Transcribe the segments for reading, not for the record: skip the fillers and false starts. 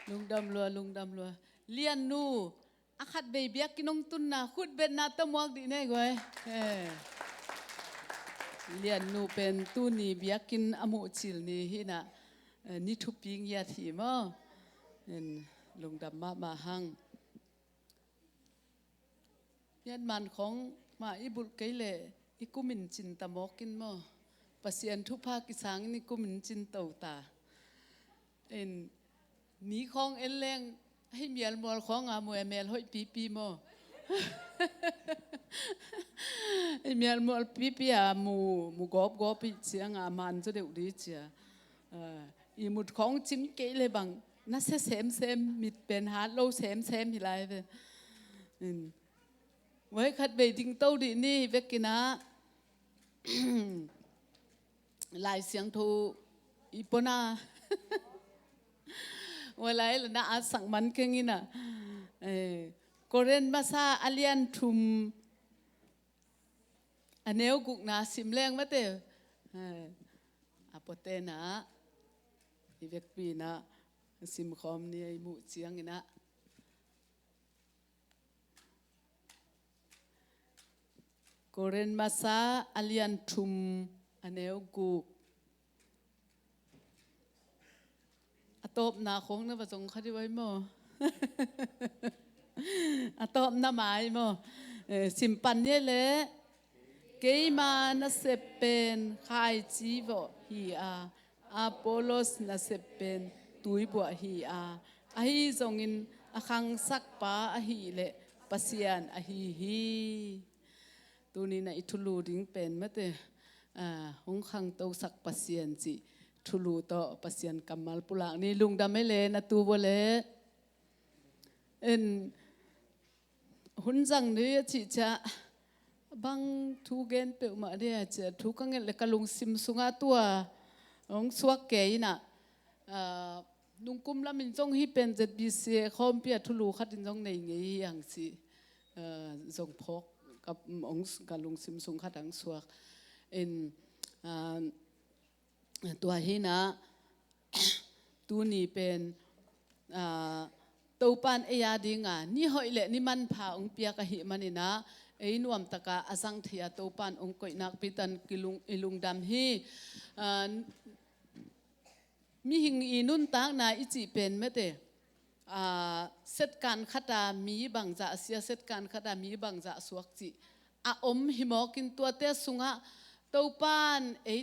lung đam lùa liên nu akhat be biak kinong tun na khut bet na tamuak di ne goi liên nu pen tu ni biakin amu chil ni hina ni thu ping ya thi mo lung đam ma hang yan man khong ma ibul keile ikumin chin tamokin mo pasien thu pa ki sang ni kumin chin tau ta ní khong en lengให้เมียลมอลของอามัวเมลห้อยปีโมไอเมียลมอลปีอามูกอบปีเสียงอามันจะเดือดดีเจียอีมุดของจิ้มเกเลยบังน่าเซมมิดเป็นฮาร์ดโลเซมที่ไรเป็นไว้ขัดไปดิ้งเต้าดีนี่เวกินะลายเสียงทูอีปนาว่าไรล่ะนะอาสังมันแค่นี้นะโคเรนมาซาอาเลียนทุมอันเนวกุกนาสิมแรงมาเตออาปเตนะอีเวกปีนะสิมคอมนี่ไอมุเชียงนะโคเรนมาซาอาเลียนทุมอันเนวกุกตบนาคงนะประสงค์เขาที่ไว้โมตบนาหมายโมสิมปันเนี่ยเลยเกยมานะเสเป็นใครจีบฮีอาโปโลสนะเสเป็นตุยบัวฮีอาฮีทรงอินอาคังสักป้าอาฮีเละปัสยานอาฮีตัวนี้นะอิทุลูดิ้งเป็นเมื่อแต่หงคังโตสักปัสยานจีทุลูโตปัสยันกัมมัลปุลางนี่ลุงดำไม่เลนะตัวบ่เลหุ่นจังนี่จิจะบังทุเกนเปิลมาเดียจะทุกังเงลกลุงซิมสุงาตัวองสวกเกยน่ะลุงกุมละมินจงฮิเป็นจะบีเสียคอมเปียทุลูขัดจงในเงี้ยอย่างสิจงพกกับองกับลุงซิมสุงขัดดังสวกตัวฮีนะตัวนี้เป็นตัวปันเอียดิงนี่หอยเละนี่มันพาองเปียกหิมันนี่นะนวมตะกาอสังเทียตัวปันองก่อยนักปิตันกิลุงดำฮีมีหิงอีนุ่นตากนาอิจิเป็นเมื่อเตเซตการขัดามีบังจะเสียเซตการขัดามีบังจะสวกจิอมหิมอกินตัวเตสุงะตัวปัน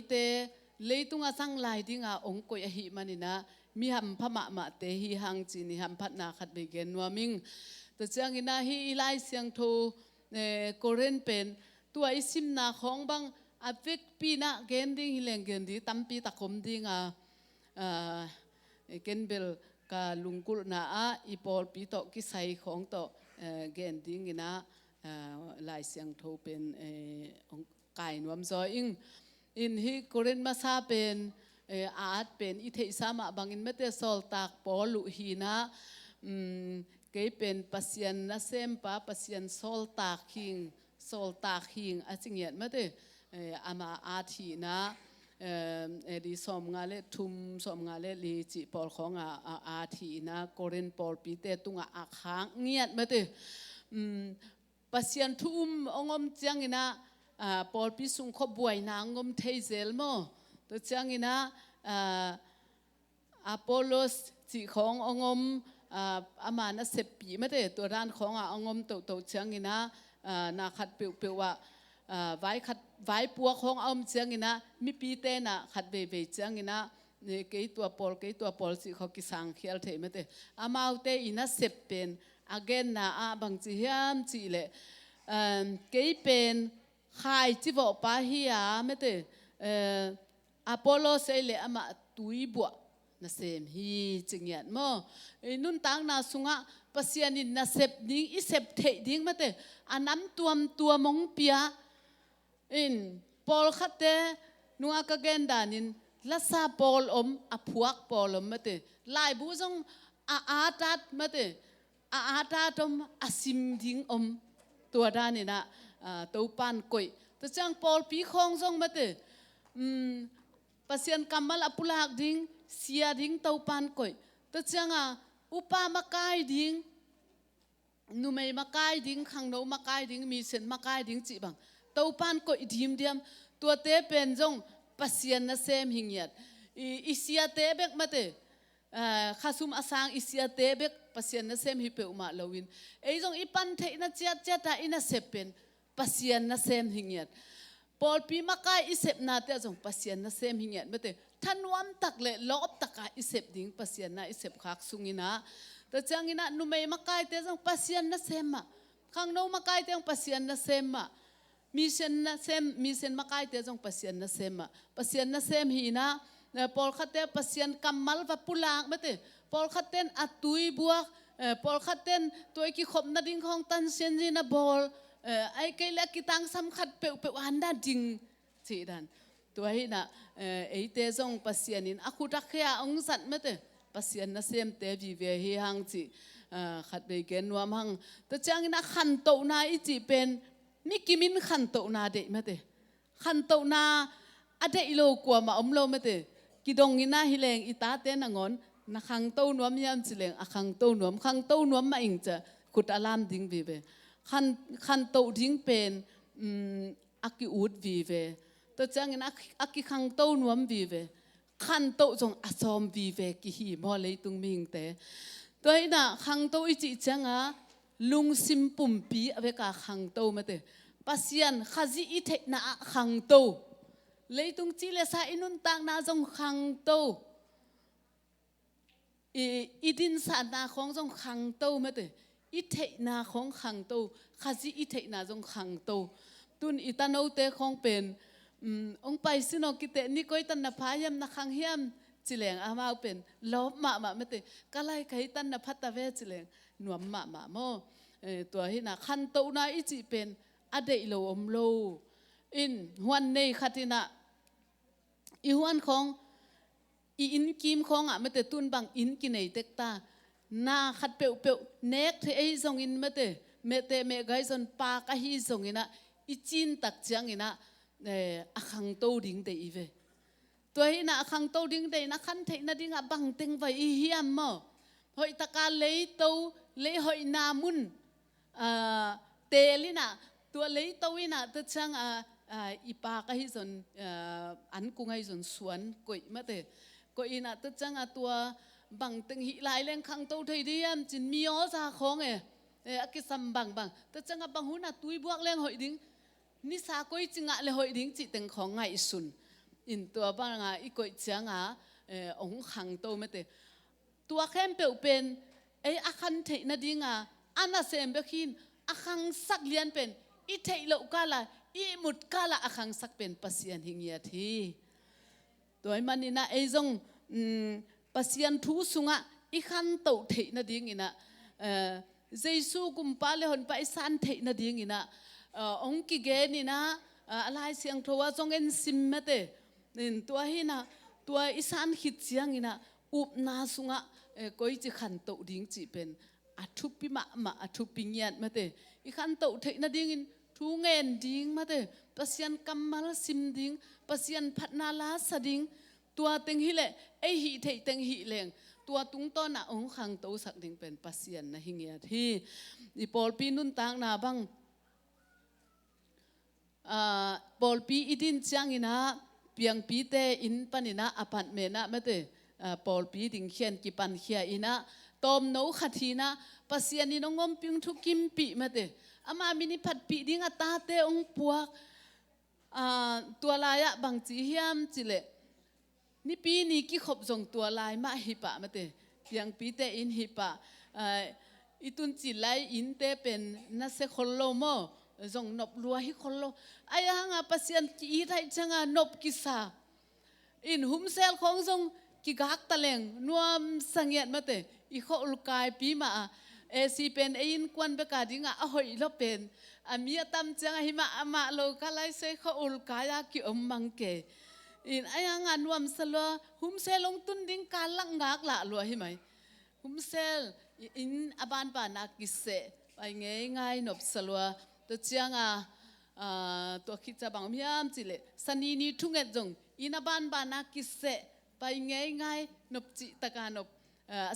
เตเลยตุงอาสังลายดิ้งองก่อยหิมันนี่นะมีหำพม่าเตหิหังจีนี่หำพัดนาขัดเบเกนว่ามิงแต่เจ้ากินาฮิไลเสียงโทโคเรนเป็นตัวอิสิมนาของบังอเวกปีนะเกนดิ้งฮิเลงเกนดีตั้มปีตะคมดิ้งเกนเบลกาลุงกุลนาอีปอลปีโตกิไซของโตเกนดิ้งนะลายเสียงโทเป็นไก่นวมซอยอิงอินฮิโคเรนมาซาเป็นอาร์ตเป็นอิเทสามาบางอินเมเตโซลตากปอลุฮีนะเกยเป็นปัสยันนะเซมปาปัสยันโซลตากหิงอาจิงเงียดเมเตอามาอาทีนะดีสมงาเลทุมสมงาเลลีจิปอลของอาทีนะโคเรนปอลปีเตตุงอาค้างเงียดเมเตปัสยันทุมองอมเจียงอินะปอลพิสุงขบวยนางมเทเซลโมตัวเจ้างี้นะอพอลโลสจีขององมอามานะเสพปีไม่ได้ตัวร้านขององมตัวเจ้างี้นะนาขัดเปียวว่าไว้ปัวของอมเจ้างี้นะมีปีเตนะขัดเบเจ้างี้นะเนี่ยเกยตัวปอลจีเขากิสังเขียลเทไม่ได้อามาเอาเตอินะเสพเป็นอาเกนนะบางจีฮามจีเลยเกยเป็นใครจีบปาฮิยาไม่ได้อพอลโลเซเลอามาตุยบัวนะเซมฮีจิงยันโมนุนตังนาสุงะปัสยานินนะเซบดิ้งอิเซบเทดิ้งมาเตอันน้ำตัวมงเปียปอลขัดเตนัวกะเกนดานินลัซาปอลพวกปอลมาเตลายบูซงอาตัดมาเตอาตัดซิมดิ้งตัวด้านนี่นะตัวปันก่อยตัวจังปอลปีคองซงมาเตpasien kamal apulak ding sia ding tau pan koi to changa อุปามากายดิ้งนูไม่มากายดิ้งขังโนมากายดิ้งมีเส้นมากายดิ้งจีบังตัวปานก็อิดิมเดียมตัวเตเป็นจงปัสยันนะเซมหิงยัดอิเสียเตเบกมาเตข้าซุมอาสังอิเสียเตเบกปัสยันนะเซมฮิเปอุมาลาวินจงอีปันเทนะเจียเจียตาอินะเซเป็นปัสยันนะเซมหิงยัดพอปีมากายอิเซปนาเตจงปัสยันนะเซมหิงยัดมาเตท่านวมตักเลลอบตักอิเซปดิ้งปัสยันนะอิเซปขักสุงินะแต่จังอินะนูไม่มากายเตจงปัสยันนะเซมมาข้างโนมากายเตจงปัสยันนะเซมมามีเส้นนะเซมมีเส้นมากายเตจงปัสยันนะเซมมาปัสยันนะเซมฮีนะพอลขัดเตปัสยันกัมมัลวะปุลางมาเตพอลขัดเตนอัตุยบัวพอลขัดเตนตัวไอ้ขี้ขบนาดิ้งของตันเซนจีนะบอลไอ้ไก่เล็กกีตังสำคัญเปะอันด้านจริงสิดันตัวไอ้น่ะไอ้เตจงปัสยันินอาคุรักเฮียองสัตมาเตปัสยันนะเซมเตวิเวฮีฮังจีขัดไปเกนวามหังแต่จังอินะขันโตนาอิจิเป็นมิกิมินขันโตนาเดมาเตขันโตนาอเดอิโลกัวมาอมโลมาเตกิดงอินะฮิเลงอิตาเตนังอนนักขังโตนวมยามจิเลงอะขังโตนวมขังโตนวมมาอิงจะขุดอารามดิ้งวิเวขันโตดิ้งเป็นอากิอูดวิเวแต่จังอินะอากิขังโตนวมวิเวขันโตจงอาซอมวิเวกิฮีมอเลยตุงมิงเตตัวไอ้น่ะขังโตอิจิจังอะลุงซิมปุ่มปีเอาไปกับขังโตมาเตปัสยันข้าจีอิเทน่ะขังโตเลยตุงจีเลสาอินุนตังน่าจงขังโตอีดินสานาของจงขังโตมาเตอิเทน่าของขังโตข้าจีอิเทน่าจงขังโตตุนอิตาโนเตของเป็นองไปสิโนกิเตนี่ก็อิตันนภายามนักขังเฮียมจิเลงอามาเป็นลบมาเตก็ไล่ใครตันนพัตตาเวจิเลงหนวมมาโมตัวที่น่ะขันโตน่าอิจิเป็นอเดอิโลอมโลอินฮวนในขัดินะอีฮวนของอินกิมของไม่แต่ตุนบังอินกินในเต็กตานาขัดเปวเน็กที่ไอ้ทรงอินไม่แต่เมไกจนปากะฮีทรงอินะอิจินตักจังอินะอาขังโตดิ้งเตอีเวตัวที่น่ะอาขังโตดิ้งเตนะขันเทนะดิ้งบังเต็งไว้อีเฮียมมั้งหอยตะการเลยโตเลยหอยนามุนเตลินะตัวเลยโตวินะตัวช่างอีปากะฮิจนอันกุงไอจนสวนกุยมาเตกุยนะตัวช่างตัวบังตึงหิลายแรงขังโตไทยเดียมจินมีอ้อซาของอากิสัมบังตัวช่างบังหุนะตุยบวกแรงหอยดิ้งนิสากุยจิงะเลยหอยดิ้งจิตตึงของไงสุนอินตัวบังอีกุยเจียงองขังโตมาเตตัวเข้มเปลวเป็นอาคันเทนดิ้งอันน่ะเซมเบคินอาคังสักเลียนเป็นอีเทโลกาลาอีมุดกาลาอาคังสักเป็นปัสยันหิงยาทีตัวมันนี่นะจงปัสยันทูสุงะอีขันโตเทนดิ้งอินะเจสูกุมปาเลหนไปสันเทนดิ้งอินะองกิเกนี่นะอะไรเสียงทัวจงเอ็นซิมเมเตตัวให้นะตัวอีสานหิดเสียงอินะอุบนาสุงะก็อีจะขันโตดิ้งจีเป็นอัทุปิมาอัทุปิญญาณมาเตอีขันโตเทนดิ้งอินทูเงินดิ้งมาเตปัสยันกัมมัลซิมดิ้งปัสยันพัฒนาลาสดิ้งตัวเต็งหิเลหิเทเต็งหิเลงตัวตุงต้นน่ะองขังโตสักดิ้งเป็นปัสยันนะหิงยาที่อีปอลปีนุนตังนาบังปอลปีอิดินจังอินะเปียงปีเตอินปันินะอพาร์ตเมนต์นะมาเตปอลปีดิ้งเขียนกิปันเขียอินะตอมโนขัดทีนะปัสยันนี่น้องงมพิงทุกิมปีมาเตอามามินิพัดปีดิ้งตาเตองปวกตัวลายบางจีเฮียมจิเลนี่ปีนี้กี่ขบส่งตัวลายมาฮิปะมาเตเปียงปีเตอินฮิปะอีตุนจิไลอินเตเป็นนัสเซคนโลโมส่งนบรัวฮิคนโลไอ้ห่างปัสยันกีไทยจังนบกิสาอินหุมเซลของส่งกิกักตะเลงนัวสังเกตมาเตอีข้ออุลกายปีมาซีเป็นอินควันเบกาดิ้งหอยลเป็นมีตั้มจังหิมะมาโลกาไลเซข้ออุลกายากิอมมังเกอินไอ้ห่างนัวมสลัวหุมเซลลงตุนดิ้งการลังงากละลัวใช่ไหมหุมเซลอินอบานปานากิเซไปง่ายนบสลัวตัวเจียงตัวคิดจะบังพิมจิเลสันนีทุ่งเอ็ดจงอินอบานปานากิเซไปง่ายนบจิตะการนบ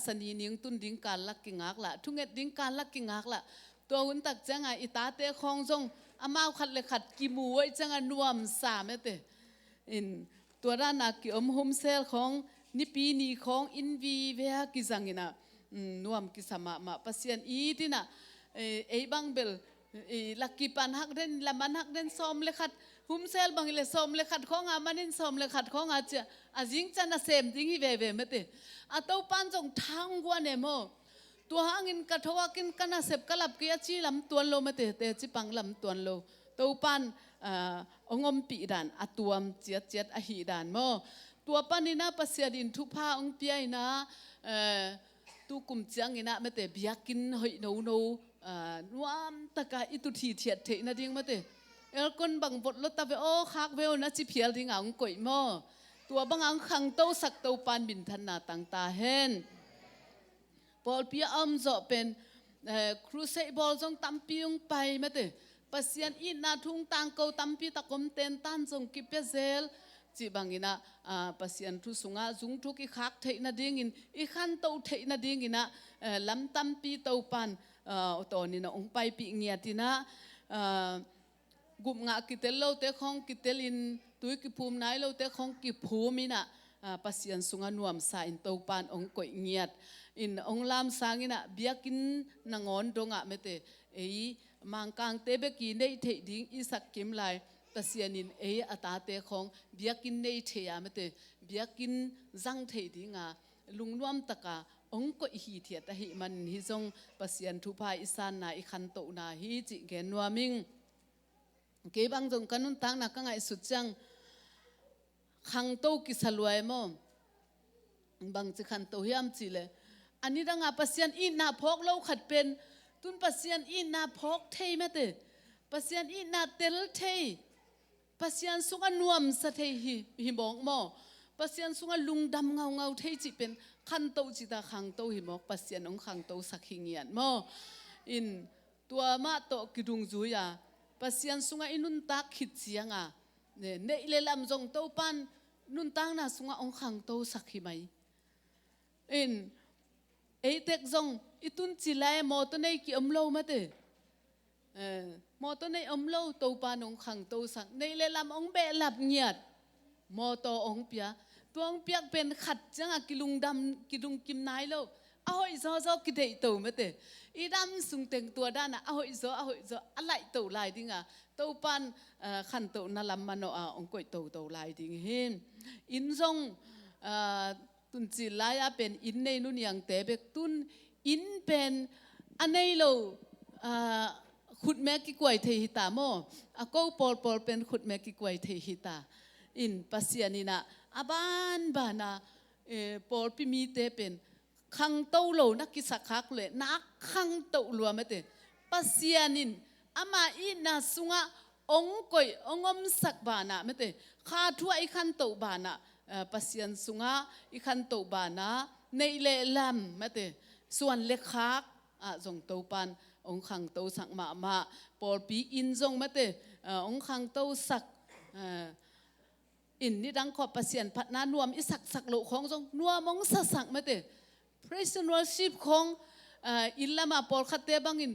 สันนีนิ่งตุนดิ้งการลักกิงักละทุงเอ็ดดิ้งการลักกิงักละตัวหุ่นตักจังไงอิตาเตะคองจงอามาขัดเลยขัดกิมวยจังไงนวมสามเตอินตัวด้านนักกิอมโฮมเซลของนิปีนีของอินวีเวียกิจังอินะนวมกิสมามาปัสยันอีที่น่ะบังเบลลักกิปันฮักเดนละมันฮักเดนซ้อมเลยขัดโฮมเซลบางเลยซ้อมเลยขัดของอามันเดนซ้อมเลยขัดของอาเจอาจิงจันน่ะเซมจิงฮีเวเวเมเตอาตัวปันจงทางกว่าเนโมตัวหางินกระทว่ากินกันน่ะเสพกลับกี้จีลำตัวโลเมเตเตจิปังลำตัวโลตัวปันองมปีดานอตัวมเจียดอหิดานโมตัวปันนี่นะปัสยาดินทุพาองเปียนะตูกุมจังนี่นะเมเตเบียกินหอยโนนวมตะกาอิตุทีเทียดเทนะดิ้งเมเตคนบังบทรถตาเวโอคักเวลนะจิเพียลดิ้งอ่างก่อยโมตัวบังอังขังโตสักตัวปันบินทันนาต่างตาเห็นบอลปีอ้อมจะเป็นครูเซบอลจงตั้มปีงไปเมเตปัสยันอินาทุ่งตังเกาตั้มปีตะกมเต็นตันจงกิเปเซลจีบังอินะปัสยันทุสุงาจุงทุกิคักเทนะดิ้งอินอีขันโตเทนะดิ้งอินะลำตั้มปีเตาปันตอนนี้นะองไปปีเงียตินะกุมงากิเตลโลเตของกิเตลินตุยกิภูมิไหนโลเตของกิภูมินะปัสยันสุงานวมสายอินเตาปันองก่อยเงียดอินองลามสางอินะเบียกินนางอนดงะเมเตมังกังเตเบกินได้เทดิ้งอิสักกิมไลปัสยันินอัตาเตของเบียกินได้เทียเมเตเบียกินจังเทดิ้งลุงนวมตะกาองก็ฮีเทียตหิมันฮิจงปัสยันทุพายอิสานนาอิขันโตนาฮิจิเกนวามิงเก็บังจงกันุนตังนักไงสุดจังขังโตกิสลวยมบางจิขันโตฮิมจิเลอันนี้ดังปัสยันอินนาพกเล่าขัดเป็นตุนปัสยันอินนาพกเทยเมเตปัสยันอินนาเตลเทยปัสยันสุงนวมสะเทยหิมองมอปัสยันสุงลุงดำเงาเทยจิเป็นขันโตจิตาขังโตหิมอกปัสยันองขังโตสักหิเงียนมออินตัวมาโตกิดุงจุยาปัสยันสุงอินุนตักขิดเสียงเนี่ยเลลำจงโตปันนุนตังน่ะสุงองขังโตสักหิไหมอินเด็กจงอิตุนจิไลมอตัวในกี่อมโลมาเตมอตัวในอมโลโตปานองขังโตสักในเลลำองเบลับเงียดมอตัวองเปียตัวองเปียเป็นขัดจังกิลุงดำกิลุงกิมนายโลเอาอีโซกิเดยโตมาเตอีดำสุงเต็งตัวด้านน่ะเอาอีโซอะไรโตลายดิ้งโตปันขันโตนั่นลำมันองก่อยโตลายดิ้งเห็นอินจงตุนจิลายเป็นอินในนุ่นยังเตเบกตุนอินเป็นอันในโลขุดแมกิกวยเทหิตาโมอากูปอลเป็นขุดแมกิกวยเทหิตาอินปัสยานินะอาบานบานาปอลพิมีเตเป็นขังโตโลนักกิสักคักเลยนักขังโตลัวไม่เตปัสยานินอามาอินาสุงะองก่อยองอมสักบานาไม่เตข้าทั่วไอขันโตบานาปัสยันสุงะอีขันโตบานะในเลลำไม่เตส่วนเล็กคักจงโตปันองขังโตสักมาปอลปีอินจงไม่เตองขังโตสักอินนี่ดังขอบปัสยันพัฒนานวมอิสักโลของจงนัวมงสักไม่เต praise and worship ของอินละมาปอลขัดเตบังอิน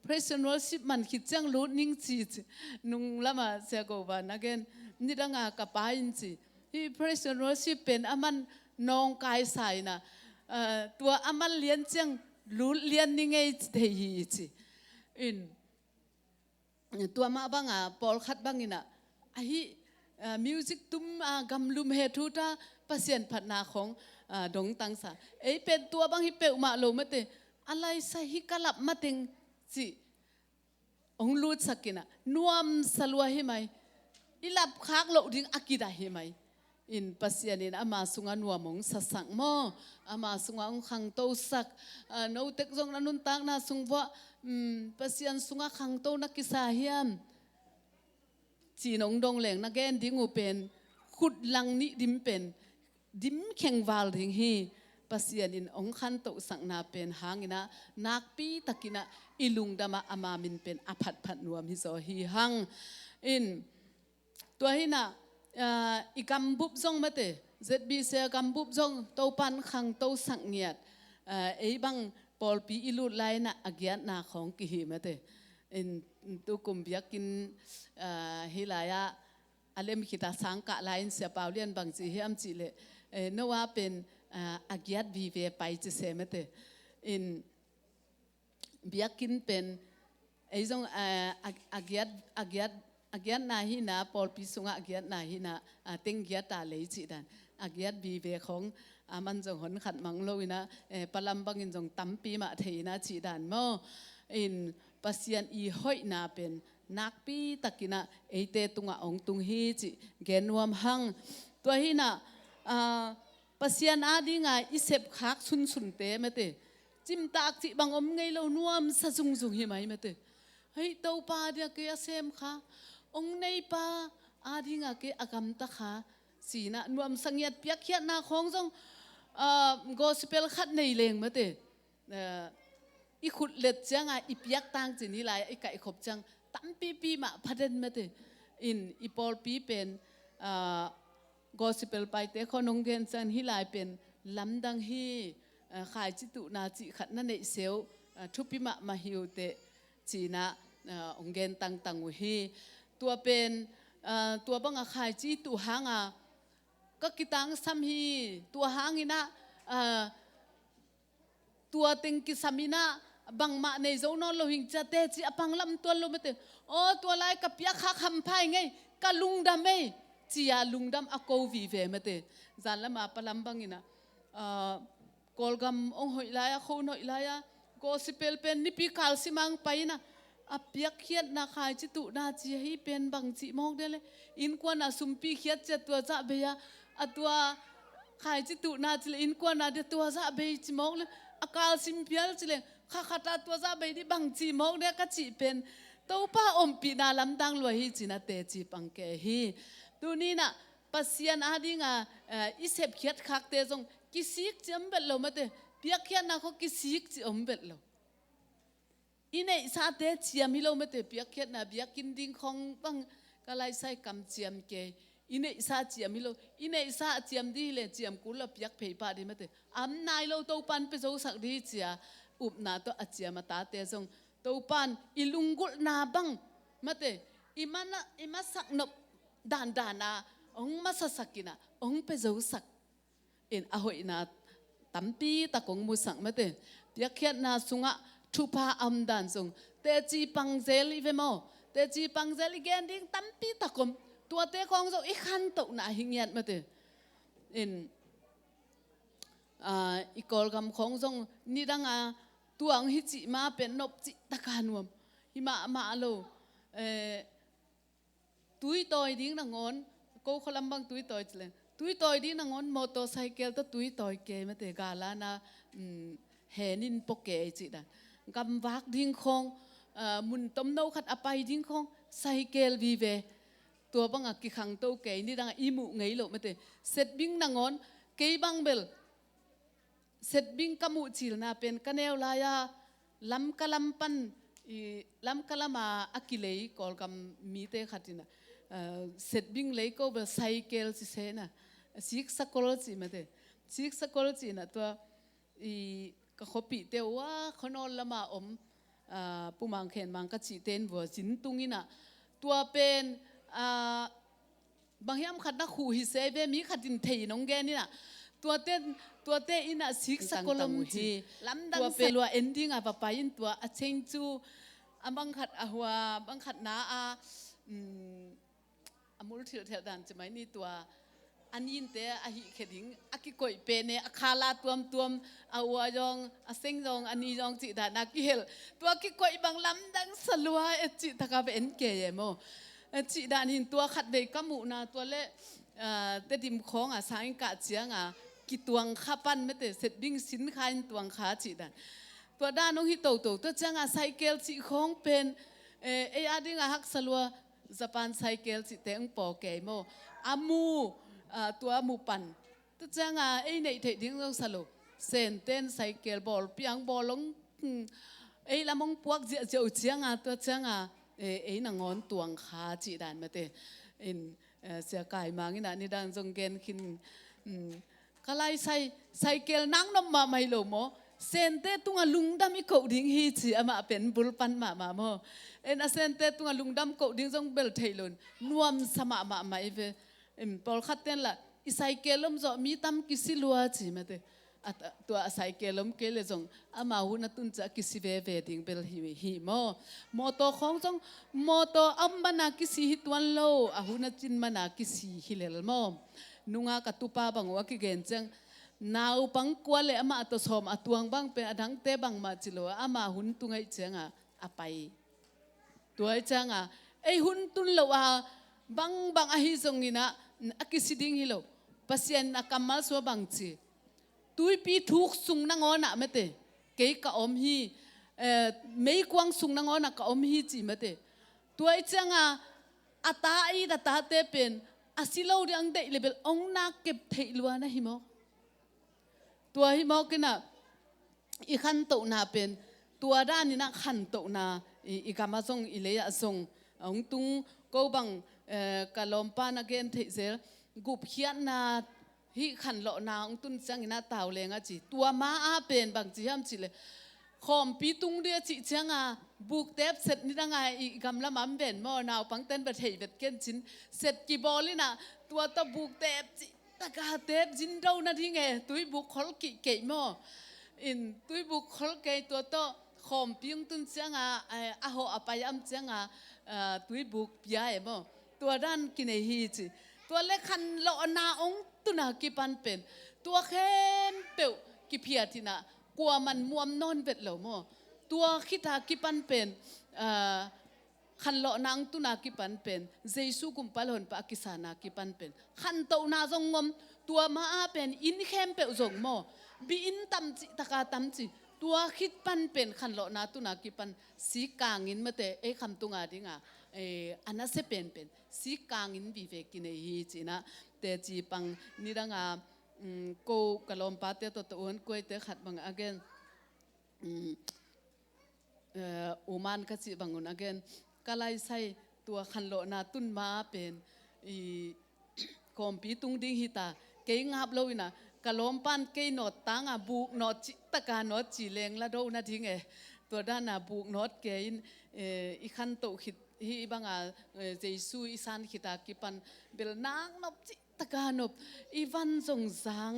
praise and worship มันคิดจังรู้นิ่งจีนุ่งละมาเสียกบานักเกนนี่ดังกับปาอินจีที่ praise and worship เป็นอามันนองกายใส่นะตัวอามันเลี้ยนจังรู้เลี้ยนนิ่งไงเทียจีอินตัวมาบังปอลขัดบังอินะไอ้มิวสิกตุ้มกำลุมเฮทุตาปัสยันพัฒนาของดงตังสาเป็นตัวบางฮิเปอุมาโลมาเตอะไรใส่ฮิกลับมาเต็งสิองลูดสักกินะนวมสลัวให้ไหมอิลับคักโลดิ้งอากิดาให้ไหมอินปัสยันินอามาสุงานวมงสักโมอามาสุงองขังโตสักโนเต็กจงนันุนตังนาสุงวะปัสยันสุงขังโตนักกิสาเฮียมจีนองดงแหลงนักแกนดิ้งอูเป็นขุดลังนิดิมเป็นดิมแข่งวาลทิ้งฮีปัสยันินองขันโตสักนาเป็นหางอินะนักปีตะกินะอิลุงดามาอามามินเป็นอภัดผัดนวมฮิโซฮีหังอินตัวฮินะอีกำบุบจงมาเต ZB se kam bup jong to pan khang to sang nghiat ei bang pol pi ilut lai na agiat na khong ki hi mate in tu kum biakin hilaya alem kita sangka lain sia paulian bang chi hiam chi le no wa pen agiat bi ve pai chi se mate in biakin pen ei jong agiat na hi na pol pi sunga agiat na hi na teng giat ta le chi dan agiat bi ve khong man jong hon khat mang lo ina palam bang in jong tampi ma theina chi dan mo in pasian i hoi na pen nak pi takina eite tunga ong tung hi chi genuam hang to hi na pasian adinga isep khak sun sun te mate chim tak chi bang om ngei lo nuam sa jung jung hi mai mate hei to pa dia ke asem kha ong nei pa adinga ke agam ta kha sina nuam sangiat piak khiat na khong jong gospel khat nei leng mate i khut let changa i piak tang chi ni lai i kai khop chang tam pi pi ma phaden mate in i pol pi pen gospel pai te khonong gen chan hi lai pen lamdang hi khai chi tu na chi khat na nei seu thupi ma hiu te chi na ong gen tang tang hi tua pen tua banga khai chi tu hanga ka kitang sam hi tua hangina tua teng ki samina bang ma nei zo no lo hing cha te chi apang lam tua lo mate o tua lai ka pia kha kham phai ngai ka lungdam me chi ya lungdam a ko vi ve mate zan lama palam bangina kolgam ong hoi la ya kho noi la ya gospel pen ni pi kal simang paina a piak khiat na khai chi tu na chi hi pen bang chi mok de le in kwa na sumpi khiat cha tua cha be ya atua khai chi tu na chi in kwa na de tua za be chi mok le akal sim pial chi le kha khata tua za be di bang chi mok de ka chi pen to pa om pi na lam dang lo hi chi na te chi pang ke hi tu ni na pasian adinga isep khiat khak te jong kisik cham bel lo mate piak khiat na kho kisik chi om bel lo ine sa te chiam hi lo mate piak khiat na biakin ding khong bang kalai sai kam chiam ke ine sa chiam hi lo ine sa chiam di le chiam ku la piak phei pa di mate am nai lo to pan pe zo sak di chia up na to achiam ta te jong to pan ilungul na bang mate ima sak nop dan na ong masasakina ong pe zo sak in ahoi na tampi ta kong mu sak mate piak khiat na sunga thupa am dan jong te chi pang zel i ve mo te chi pang zel gen ding tampi ta kom tua te khong zo i khan to na hingiat mate in i kol gam khong jong ni danga tuang hi chi ma pen nop chi takanuam hi ma lo tui toy ding na ngon ko kholam bang tui toy chle tui toy ding na ngon motorcycle to tui toy ke mate gala na henin poke chi da gam wak ding khong mun tom no khat apai ding khong cycle vi ve tua bang ki khang to ke ni dang imu ngei lo mate set bing na ngon ke bang bel set bing kamu chil na pen kanel la ya lam kalam pan lam kalama akilei kol kam mi te khatina set bing lei ko bel cycle si se na sik sakol chi mate sik sakol chi na to i ka khopi te wa khonol lama om pumang khen mang ka chi ten wo jin tungina tua pen bangyam khat na khu hi se ve mi khatin thei nong ge ni na tua te ina sik sakolom chi lam dang pe lo ending a pa in tua a cheng chu amang khat a hwa bang khat na amul thil thel dan chmai ni tua anin te a hi kheding aki koi pe ne akhala tuam awa jong aseng jong ani jong chi da na ki hel tua ki koi bang lam dang salua e chi taka be en ke ye mo chi dan hin tua khat be kamu na tua le te dim khong a sang ka chiang a ki tuang khapan mete set ding sin khain tuang kha chi dan tua da nong hi to to chang a cycle chi khong pen e ading a hak salua Japan cycle chi teng po ke mo amu tua mu pan tu chang a ei nei thei ding lo salo sen ten cycle ball piang bolong ei lamong puak je jo chiang a tu chang a ei na ngon tuang kha chi dan mate in sia kai mangina ni dang jong gen khin ก็ไล่ใส่เกลนังน้ำมาไม่หลงโมเซนเตตุงลุงดำอีกเขาดิ้งฮีจีอามาเป็นบุลปันมาโมเอ็นเซนเตตุงลุงดำเขาดิ้งจงเบลเทลุนนวมสมาไม่เวปอลขัดเต้นละอีใส่เกลมจ่อมีตั้มกิสิลัวจีมาเตตัวใส่เกลมเกลจงอามาหุนตุนจะกิสิเวดิ้งเบลฮีโมโตของจงโมโตอัมบานากิสิฮิตวันโลอาหุนจินมานากิสิฮิเลลโมนุงากตุปาบังวะกิเกนจังนาวปังกวเลอามาตัวสมอตวงบังเป็นอดังเตบังมาจิโลอามาหุนตุงไอจังอาไปตัวไอจังไอหุนตุนโลบังอหิจงนี่นะอากิสิดิ้งฮิโลปัสยันอากัมมาสวบังจีตุยปีทุกสุงนังอนะเมเตเกยกะอมฮีไม่กวางสุงนังอนะกะอมฮีจีเมเตตัวไอจังอาตาอีตาเตเป็นอาศิโลเรียงเดเลเบลองนักเก็บเทลัวนะฮิโมตัวฮิโมกินะอีขันโตนาเป็นตัวด้านนี้นะขันโตนาอีกามาส่งอีเลียส่งองตุงก็บังกะลอมปานะเกนเทเซลกุบเขียนนาฮิขันโลนาองตุนจังอินะตาวเลงอะจีตัวมาอาเป็นบางจีฮัมจีเลยขอมปีตุงเดียจีจังบุกเทปเสร็จนี่ตั้งไงอีกำละมั่มเป็นมอนาวปังเต้นประเทศเบ็ดเกนจินเสร็จกี่บอลเลยนะตัวตะบุกเทปจีตะกาเทปจินเรานะที่ไงตุยบุกขอลกี่เกยมอตุยบุกขอลเกยตัวโตขอมปีงตุนจังอาโหอปายามจังตุยบุกปียาเมอตัวด้านกินไอฮีจีตัวเล็กขันโลนาองตุนากิปันเป็นตัวเข้มเปียวกิเพียทีน่ะกลัวมันมัวมนอนเบ็ดเหล่าโมตัวคิดากิปันเป็นขันโลนางตุนากิปันเป็นเจสุกุมปะหลนปะกิสานากิปันเป็นขันโตนาจงงมตัวมาเป็นอินเข้มเปียวจงโมบีอินตำจิตะกาตำจิตัวคิดปันเป็นขันโลนาตุนากิปันสีกางอินมาเตะคำตุงาดิงอันนั้นเสเป็นสีกางอินบีเวกินฮีจีนะแต่จีปังนี่ดังกูกะลอมปาเตตัวตัวอ้วนกวยเตขัดบังอาเกนอุมานก็จีบังอุนอาเกนก็ไล่ใส่ตัวขันโลนาตุนมาเป็นคอมปีตุงดิ้งฮิตาเกยงับเลยนะกะลอมปันเกยนอดตังบุกนอดจิตกานอดจีเลงละโดนะทิ้งตัวด้านบุกนอดเกยอีขันโตขิดฮีบังเจสุอีสานขิตากิปันเบลนางนบจิตกานบอีวันจงจาง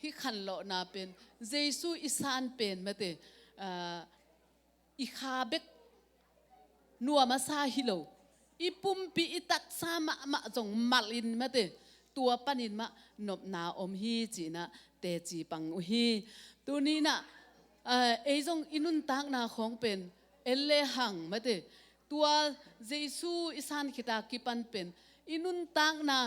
ฮิขันโลนาเป็นเจสุอีสานเป็นมาเตอีคาเบกนัวมาซาฮิโลอีปุ่มปีอีตักซามะจงมัลินมาเตตัวปันินมะนบนาอมฮีจีนะเตจีปังอุฮีตัวนี้นะจงอินุนตักนาของเป็นเอเลหังมาเตตัวเจสุอิสานขิตากิปันเป็นอินุนตักนา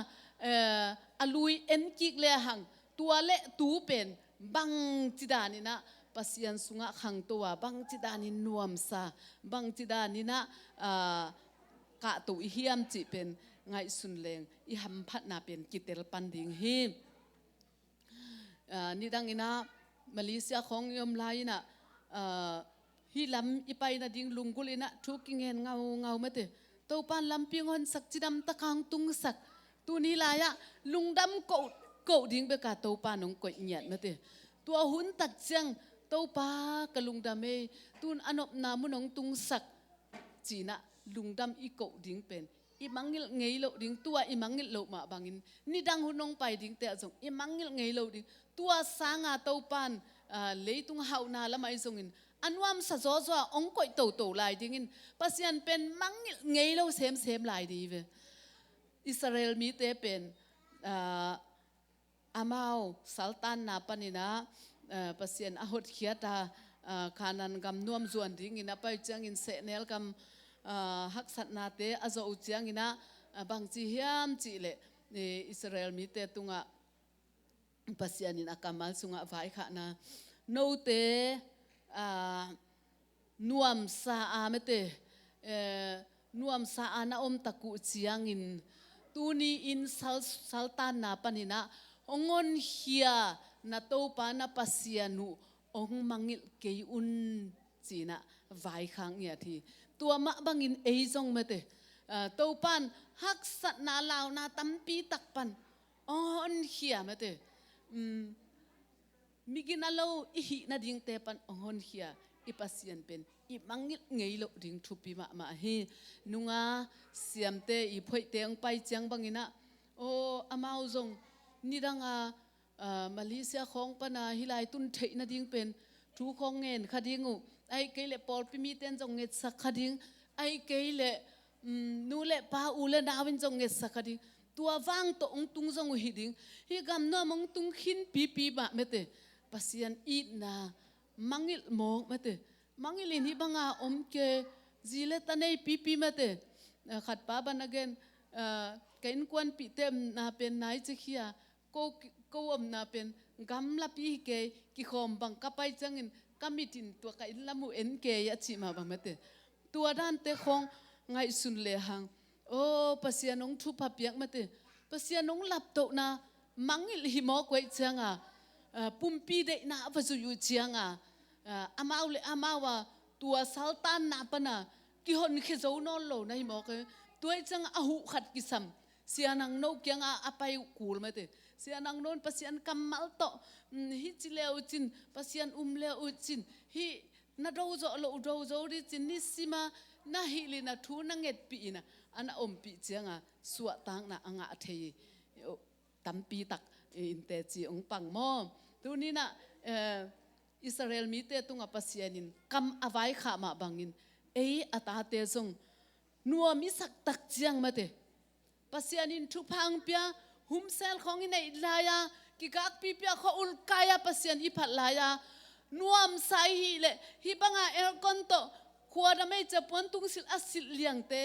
อลุยเอ็นกิกเลหังตัวเละตูเป็นบังจิดานี่นะปัสยันสุงะขังตัวบังจิดานินนวมซาบังจิดานินะกะตุอิเฮียมจิเป็นไงสุนเลงอิหัมพัดนาเป็นกิเตลปันดิงฮีนี่ดังอินะมาเลเซียของยมไลนะฮิลำอีไปนะดิงลุงกุลินะทุกิงเงินเงาไม่เตตัวปานลำเพียงคนสักจิดำตะคางตุงสักตัวนี้ลายะลุงดำโกดิ้งเบกาตัวปานงกวยเหยียดไม่เตตัวหุ่นตัดเจียงตัวปากะลุงดำเมตุนอนบนามุนงตุงสักจีนะลุงดำอีโกดิ้งเป็นอีมังงิลเงยโลดิ้งตัวอีมังงิลโลมาบังอินนี่ดังหุ่นนงไปดิ้งเตะจงอีมังงิลเงยโลดิ้งตัวสางาตัวปานเลยตุงเฮานาละไม่จงอินอันว่ามสะโซองก่อยโตลายดิ้งอินปัสยันเป็นมังงิลเงยโลเซมลายดีเวอิสราเอลมีเตเป็นอามาสัลตันนาปนินะปัสยันอาหดเขียตาขานันกำนวมส่วนดิ้งอินะไปจังอินเสเนลกำฮักสัตนาเตอโซอุจังอินะบางจีเฮียมจีเลอิสราเอลมีเตตุงะปัสยันอินะกำมาสุงะไว้ขานะโนเตนวมสาอาเมเตนวมสาอานะอมตะกุจียงอินตูนีอินสัลตันนาปนินะองอนเฮียนาโตปานาปัสยานุองมังอิลเกยอุนจีนะไว้ข้างเนี่ยทีตัวมะบังอินจงมาเตโตปานฮักสัตนาลาวนาตัมปีตักปัน on hiya mate miginalo ihi na ding te pan on hiya ipasian pen I mangil ngei lo ding thupi ma hi nunga siam te I phoi teng pai chang bangina o amau zong nidanga Malaysia khong pana hilai tun thei na ding pen thu khong ngen khadingu ai keile pol pi mi ten jong nget sak khading ai keile nu le pa u le nawin jong nget sak khading tua wang to ong tung jong hi ding hi gam no mong tung khin pi ba mete pasian I na mangil mo mete mangilin hi banga omke zile tanei pi mate khat pa ban again kain kwan pi tem na pen nai chikhia ko om na pen gam la pi ke ki khom bang kapai changin kamitin to ka lamu en ke ya chi ma bang mate tua dan te khong ngai sun le hang o pasianong thu pa piak mate pasianong lap to na mangil hi mo kwai changa pumpi de na va zu yu chianga amau le amawa tua saltan na pana ki hon khe zo no lo na hi mo ke tuai chang ahu khat ki sam sianang no kyang apai kul mate sianang non pasian kamal to hi chileu chin pasian leu chin hi na do zo ri chin ni sima na hi li na thu na nget pi na ana pi changa suwa tang na anga thei tampi tak in te chi ong pang mo tu ni na Israel mi te tunga pasianin kam avai kha ma bangin ei ata te zong nuwa mi sak tak chiang mate pasianin thu phang pia humsel khong in ei laya ki gak pi pia kho ul kaya pasian I phat laya nuam sai hi le hi banga aircon to khuada mai chapon tung sil asil liang te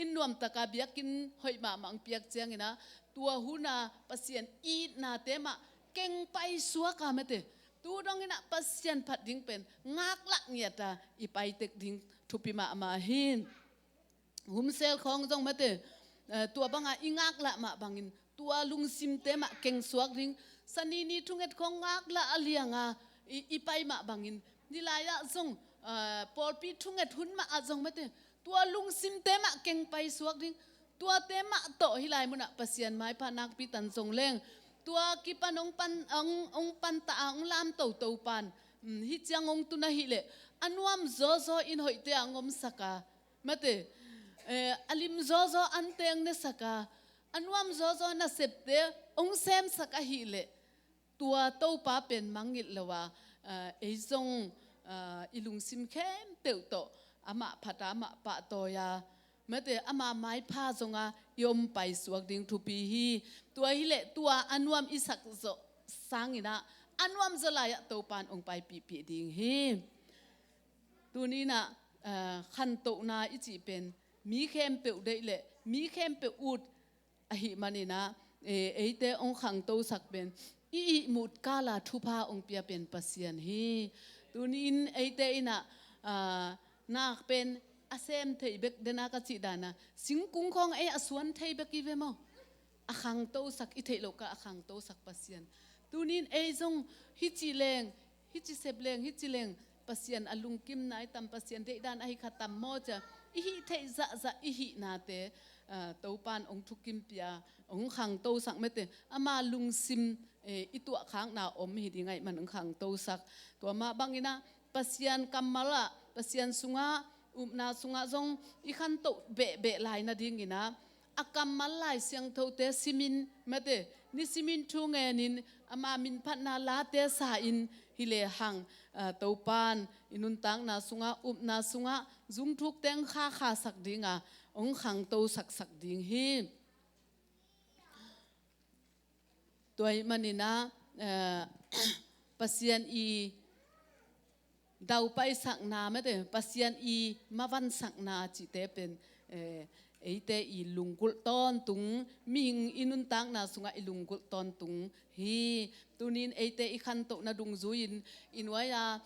in nuam taka biakin hoi ma mang piak chiang ina tua huna pasian I na te ma keng pai suwa ka mate tu dong ina pasian phat ding pen ngak la ngiata I pai tek ding thupi ma hin humsel khong jong mate tua banga ingak la ma bangin tua lungsim te ma keng suak ding sanini thunget khong ngak la alianga I pai ma bangin nilaya jong polpi thunget hun ma ajong mate tua lungsim te ma keng pai suak ding tua te ma to hilai muna pasian mai phanak pi tan jong leng tua ki panong pan ta ang lam to pan hi changong tu na hi le anuam zo in hoite angom saka mate alim zo anteng ne saka anuam zo na septe ong sem saka hi le tua to pa pen mangil lawa eizong ilung sim khem teu to ama phata ma pa to ya mate ama mai pha zonga yom pai suak ding thupi hi tua hi le tua anuam isak zo sangina anuam zalaya to pan ong pai pi ding hi tunina khan to na ichi pen mi khem pe de le mi khem pe ut a hi manina eite ong khang to sak pen I mut kala thupa ong pia pen pasian hi tunin eite ina na pen asem thei bek dena ka chi dana singkung khong ai aswan thei bek ki vemo akhang to sak I thei lo ka akhang to sak pasian tunin ei jong hi chi leng hi chi sep leng hi chi leng pasian alung kim nai tam pasian de dan ai khatam mo cha I hi thei za I hi na te to pan ong thukim pia ong khang to sak mete ama lung sim I tua khang na om hi dingai man ong khang to sak to ma bangina pasian kamala pasian sunga na sunga zong I khan to be lai na ding ina akam malai siang tho te simin mate ni simin thu nge nin ama min phat na la te sa in hile hang to pan inun tang na sunga zung thuk teng kha sak dinga ong khang to sak ding hi toy manina pasian I dau pai sak na mate pasian I mawan sak na chi te pen eite I lungkul ton tung ming inun tang na sunga I lungkul ton tung hi tunin eite I khan to na dung zuin inwaya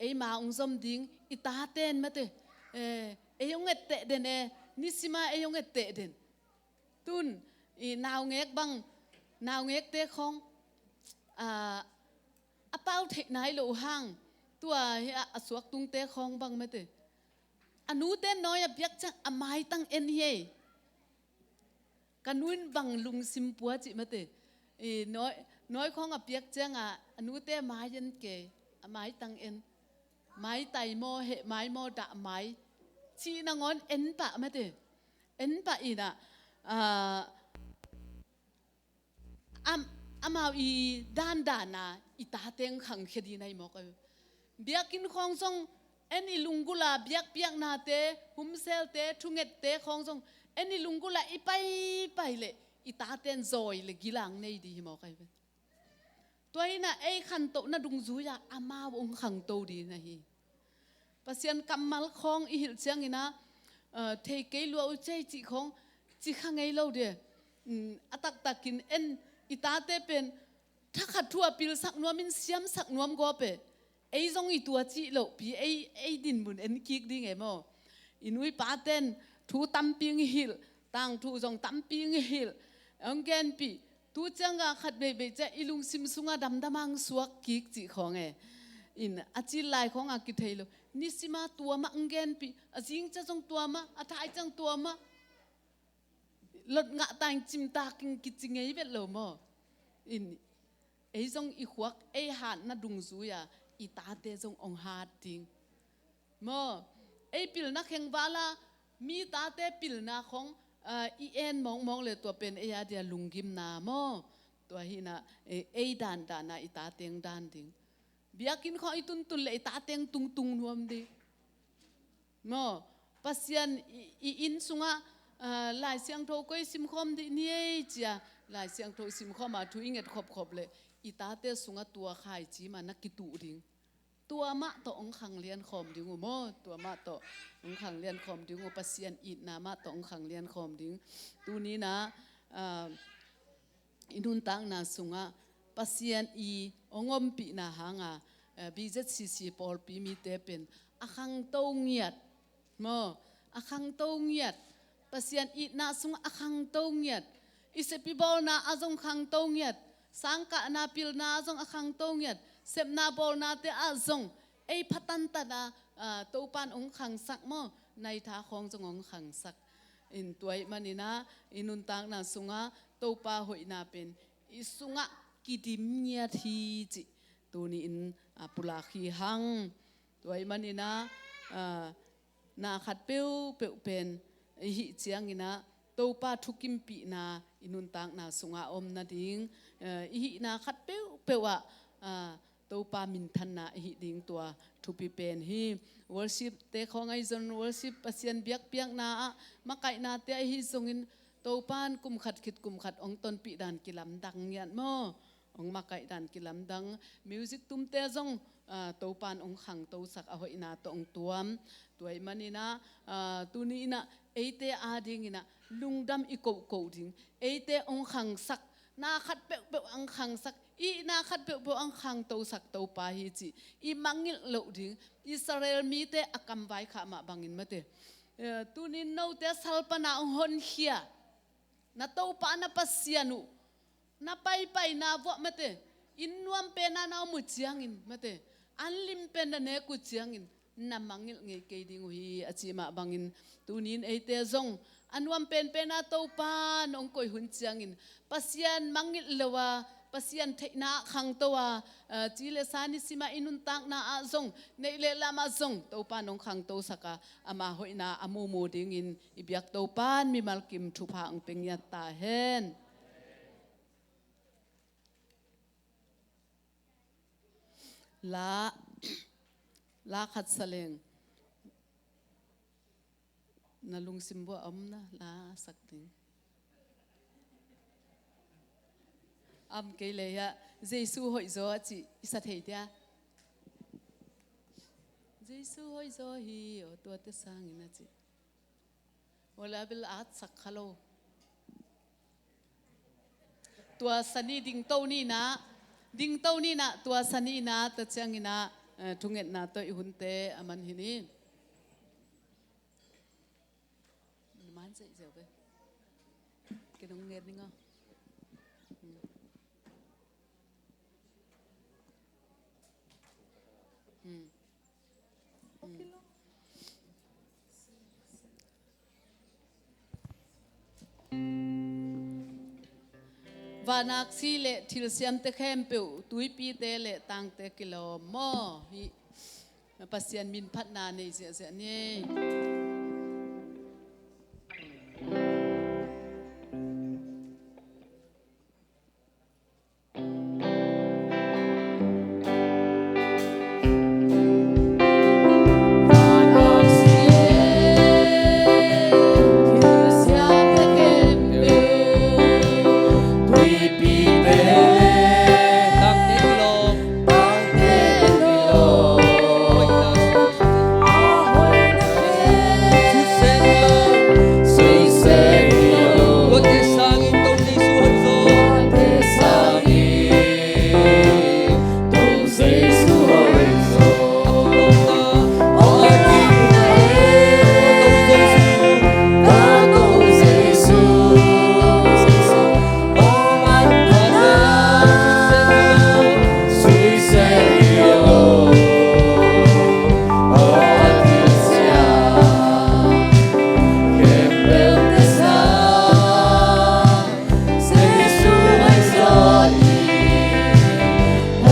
e ma ong zom ding I ta ten mate eyong ette den nisima eyong ette den tun I naw ngek bang naw ngek te khong apau thei nai lo hang tua asuak tung te khong bang mate anu te noi biak chang amai tang en he กันนุ่นบังลุงซิมปัวจิมาเตน้อยของเปียกเจ้งอนุเตไม้ยันเกไม้ตังเอ็นไม้ไตโมเหไม้โมดะไม้ชีนางอนเอ็นปะมาเตเอ็นปะอีน่ะอามาอีด้านน่ะอีตาเต็งขังคดีในหมอกเบียกินของทรงเอ็นอีลุงกุลาเบียกเปียกนาเตหุมเซลเตทุงเงตเตของทรงเอ็นอีลุงกุลาอีไปเลยอีตาเต็นซอยเลยกิลังในดีหมอกตัวนี้น่ะไอ้ขันโตน่ะดุงจูยาอามาองขังโตดีนะฮีปัสยันกำมัลของอีหิลเชียงอีนะเทเกลัวอุเจจิของจิขังไงเล่าเดียตักกินเอ็นอีตาเตเป็นถ้าขัดทั่วปิลสักนวมินเสียมสักนวมก็เปไอ้ทรงอีตัวจีโลปีไอ้ดินบุญเอ็นคิกดีไงมั้งอินุยป้าเต้นทูตัมปิงฮิลต่างทูทรงตัมปิงฮิลองแกนปีตูจังกะขัดเบจะอีลุงซิมซุงดำมังสวกกิกจีของอินอาจิลายของอากิเทโลนิสิมาตัวมาองแกนปีอาจิงจะทรงตัวมาอาทายจังตัวมาลดงะตายจิมตากิงกิจิงไงเวทโลมอินไอ้ทรงอีขวักไอ้หันน่ะดุงซูยาอีตาเตทรงองหาดิงมไอ้ปิลนักแข่งวาลามีตาเตปิลนาของอีเอ็นมองเลยตัวเป็นไอ้ยาเดียลุงกิมนามตัวหินะไอ้ด่านน่ะอีตาเตียงด่านดิงเบียกินของอีตุนเลยอีตาเตียงตุงนวมดิปัสยันอีอินสุงะหลายเสียงโทก็ซิมคอมดินี่จ้ะหลายเสียงโทซิมคอมมาทุยเงิดขบเลยอีตาเตสุงะตัวขายจีมานักกิตูดิงตัวมะต่อองขังเลียนคอมดิงโมตัวมะต่อองขังเลียนคอมดิงปัสยันอีนามะต่อองขังเลียนคอมดิงตัวนี้นะอินุนตังนาสุงะปัสยันอีองอมปีนาหางบีเจซีซีปอลปีมีเตเป็นอาคังโตเงียดอาคังโตเงียดปัสยันอีนาสุงอาคังโตเงียดอิเซปิบอลนาอาจงคังโตเงียดสังกะนาปิลนาอาจงอาคังโตเงียดเซปนาบอลนาเตอาจงไอพัตันตนาโตปานองขังสักในท่าของจงองขังสักอินตัวมันนี่นะอินุนตังนาสุงะโตปาหอยนาเป็นอิสุงะกิดิมเนียทีจิตัวนี้อินปุลาคีหังตัวมันนี่นะนาขัดเปียวเป็นหิเจียงอินะโตปาทุกิมปีนาอินุนตังนาสุงะอมนาดิงหินาขัดเปียวโตปามินทันนาหิดิงตัวทุปีเป็นฮิวอร์ชิปเตของไอซอนวอร์ชิปปัสยันเบียกนามาไกนาเตหิทรงอินโตปานกุมขัดองตนปีดานกิลำดังยันองมาไกดานกิลำดังมิวสิกตุ้มเตจงโตปานองขังโตสักอหอยนาตองตัวมันนี่นะตัวนี้นะเอเตอาดิงนะลุงดำอีโกดิงเอเตองขังสักนาขัดเปอังขังสักอีนาขัดเปอังขังโตสักโตปาฮิจิอีมังงิลโลดิงอิสราเอลมีเตอกัมไว้ขามาบังอินมาเตตัวนี้โนเตสัลปนาองฮอนเฮียนาโตปานาปัสยานุนาไปนาวัวมาเตอินนวมเป็นนามุจยังอินมาเตอันลิมเป็นนาเนกุจยังอินนามังงิลเงยเกดิงฮีอาจิมาบังอินตัวนี้เอเตซงอันวมเป็นนาโตปานองกอยหุนจยังอินปัสยันมังงิลเลวะปัสยันเทนาขังตัวจีเลสานิสิมาอินุนตังนาอาซงเนเลลามาซงโตปานองขังโตสักอามาหอยนาอามูดิงอินอิบยักโตปานมีมัลกิมทุพาอังเป็งยัตตาเฮนลาขัดเสลงนาลุงซิมบัวอมนะลาสักติงเกลียเจสูหอยโซจิอิสระเทียเจสูหอยโซฮีตัวเตสังอินะจิวลาเบลอาดสักฮัลโลตัวสันนี่ดิงโตนี่นะตัวสันนี่นะตะเจียงอินะทุงเงินนะตัวอิหุนเตอมันหินีมันเสียไปกินองเงินนี่งอ và nạc si lệ thil siam te khem peu tui pi te lệ tang te kilo mo hi pasian min phat na nei se se ni